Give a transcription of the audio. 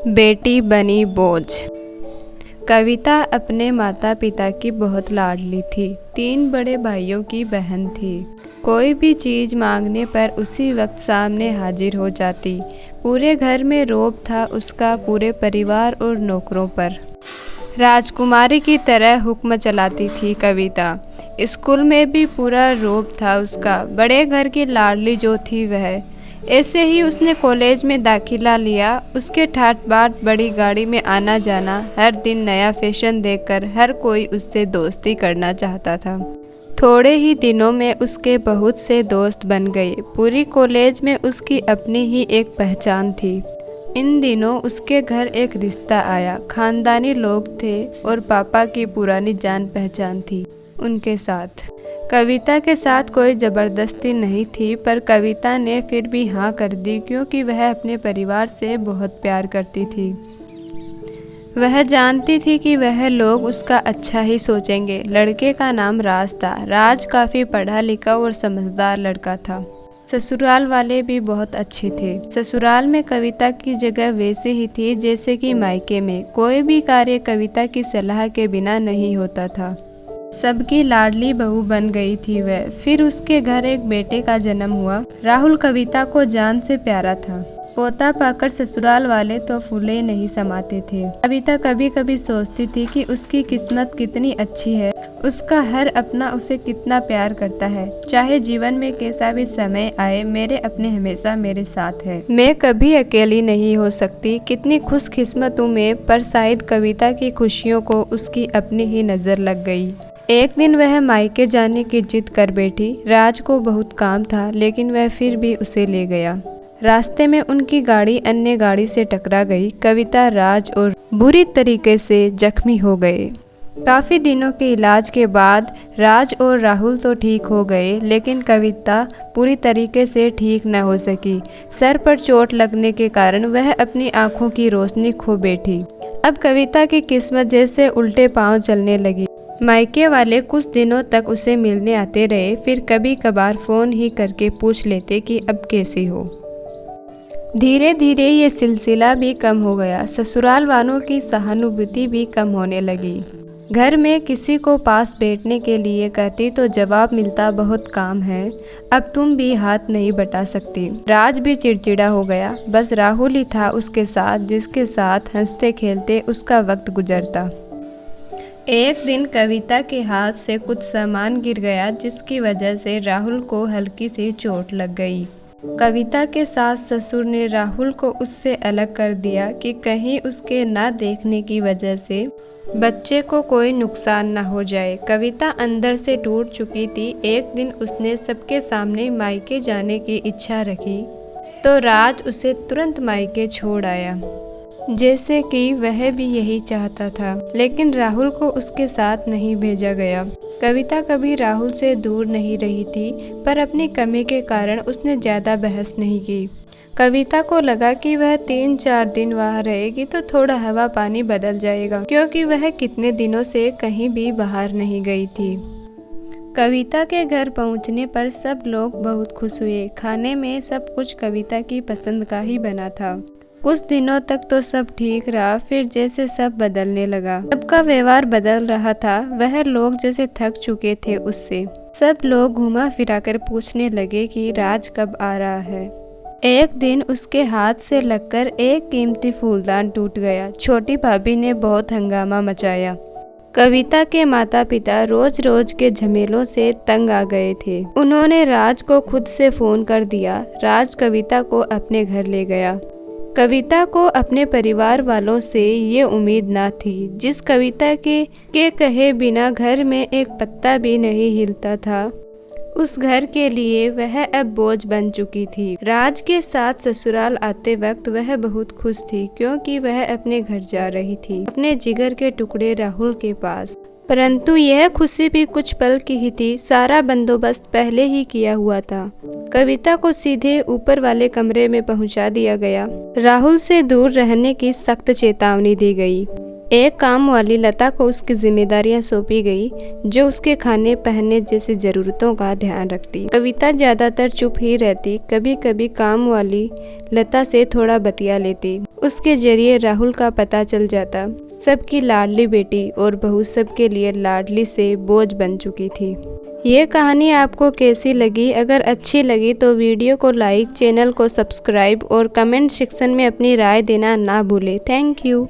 बेटी बनी बोझ। कविता अपने माता पिता की बहुत लाडली थी। 3 बड़े भाइयों की बहन थी। कोई भी चीज़ मांगने पर उसी वक्त सामने हाजिर हो जाती। पूरे घर में रौब था उसका, पूरे परिवार और नौकरों पर। राजकुमारी की तरह हुक्म चलाती थी कविता। स्कूल में भी पूरा रौब था उसका। बड़े घर की लाडली जो थी वह। ऐसे ही उसने कॉलेज में दाखिला लिया। उसके ठाट बाट, बड़ी गाड़ी में आना जाना, हर दिन नया फैशन देखकर हर कोई उससे दोस्ती करना चाहता था। थोड़े ही दिनों में उसके बहुत से दोस्त बन गए। पूरी कॉलेज में उसकी अपनी ही एक पहचान थी। इन दिनों उसके घर एक रिश्ता आया। खानदानी लोग थे और पापा की पुरानी जान पहचान थी उनके साथ। कविता के साथ कोई ज़बरदस्ती नहीं थी, पर कविता ने फिर भी हाँ कर दी, क्योंकि वह अपने परिवार से बहुत प्यार करती थी। वह जानती थी कि वह लोग उसका अच्छा ही सोचेंगे। लड़के का नाम राज था। राज काफ़ी पढ़ा लिखा और समझदार लड़का था। ससुराल वाले भी बहुत अच्छे थे। ससुराल में कविता की जगह वैसे ही थी जैसे कि मायके में। कोई भी कार्य कविता की सलाह के बिना नहीं होता था। सबकी लाडली बहू बन गई थी वह। फिर उसके घर एक बेटे का जन्म हुआ। राहुल कविता को जान से प्यारा था। पोता पाकर ससुराल वाले तो फूले नहीं समाते थे। कविता कभी कभी सोचती थी कि उसकी किस्मत कितनी अच्छी है। उसका हर अपना उसे कितना प्यार करता है। चाहे जीवन में कैसा भी समय आए, मेरे अपने हमेशा मेरे साथ है। मैं कभी अकेली नहीं हो सकती। कितनी खुशकिस्मत हूँ मैं। पर शायद कविता की खुशियों को उसकी अपनी ही नज़र लग गई। एक दिन वह मायके जाने की जिद कर बैठी। राज को बहुत काम था, लेकिन वह फिर भी उसे ले गया। रास्ते में उनकी गाड़ी अन्य गाड़ी से टकरा गई। कविता, राज और बुरी तरीके से जख्मी हो गए। काफ़ी दिनों के इलाज के बाद राज और राहुल तो ठीक हो गए, लेकिन कविता पूरी तरीके से ठीक न हो सकी। सर पर चोट लगने के कारण वह अपनी आंखों की रोशनी खो बैठी। अब कविता की किस्मत जैसे उल्टे पांव चलने लगी। मायके वाले कुछ दिनों तक उसे मिलने आते रहे, फिर कभी कभार फ़ोन ही करके पूछ लेते कि अब कैसी हो। धीरे धीरे ये सिलसिला भी कम हो गया। ससुराल वालों की सहानुभूति भी कम होने लगी। घर में किसी को पास बैठने के लिए कहती तो जवाब मिलता, बहुत काम है, अब तुम भी हाथ नहीं बटा सकती। राज भी चिड़चिड़ा हो गया। बस राहुल ही था उसके साथ, जिसके साथ हंसते खेलते उसका वक्त गुजरता। एक दिन कविता के हाथ से कुछ सामान गिर गया, जिसकी वजह से राहुल को हल्की सी चोट लग गई। कविता के सास ससुर ने राहुल को उससे अलग कर दिया कि कहीं उसके ना देखने की वजह से बच्चे को कोई नुकसान ना हो जाए। कविता अंदर से टूट चुकी थी। एक दिन उसने सबके सामने मायके जाने की इच्छा रखी तो राज उसे तुरंत मायके छोड़ आया, जैसे कि वह भी यही चाहता था। लेकिन राहुल को उसके साथ नहीं भेजा गया। कविता कभी राहुल से दूर नहीं रही थी, पर अपनी कमी के कारण उसने ज़्यादा बहस नहीं की। कविता को लगा कि वह 3-4 दिन वहाँ रहेगी तो थोड़ा हवा पानी बदल जाएगा, क्योंकि वह कितने दिनों से कहीं भी बाहर नहीं गई थी। कविता के घर पहुंचने पर सब लोग बहुत खुश हुए। खाने में सब कुछ कविता की पसंद का ही बना था। कुछ दिनों तक तो सब ठीक रहा, फिर जैसे सब बदलने लगा। सबका व्यवहार बदल रहा था। वह लोग जैसे थक चुके थे उससे। सब लोग घुमा फिरा कर पूछने लगे कि राज कब आ रहा है। एक दिन उसके हाथ से लगकर एक कीमती फूलदान टूट गया। छोटी भाभी ने बहुत हंगामा मचाया। कविता के माता पिता रोज रोज के झमेलों से तंग आ गए थे। उन्होंने राज को खुद से फ़ोन कर दिया। राज कविता को अपने घर ले गया। कविता को अपने परिवार वालों से ये उम्मीद ना थी। जिस कविता के कहे बिना घर में एक पत्ता भी नहीं हिलता था, उस घर के लिए वह अब बोझ बन चुकी थी। राज के साथ ससुराल आते वक्त वह बहुत खुश थी, क्योंकि वह अपने घर जा रही थी, अपने जिगर के टुकड़े राहुल के पास। परंतु यह खुशी भी कुछ पल की ही थी। सारा बंदोबस्त पहले ही किया हुआ था। कविता को सीधे ऊपर वाले कमरे में पहुंचा दिया गया। राहुल से दूर रहने की सख्त चेतावनी दी गई। एक काम वाली लता को उसकी जिम्मेदारियां सौंपी गई, जो उसके खाने पहनने जैसी ज़रूरतों का ध्यान रखती। कविता ज़्यादातर चुप ही रहती, कभी कभी काम वाली लता से थोड़ा बतिया लेती। उसके जरिए राहुल का पता चल जाता। सबकी लाडली बेटी और बहू सबके लिए लाडली से बोझ बन चुकी थी। ये कहानी आपको कैसी लगी? अगर अच्छी लगी तो वीडियो को लाइक, चैनल को सब्सक्राइब और कमेंट सेक्शन में अपनी राय देना ना भूलें। Thank you.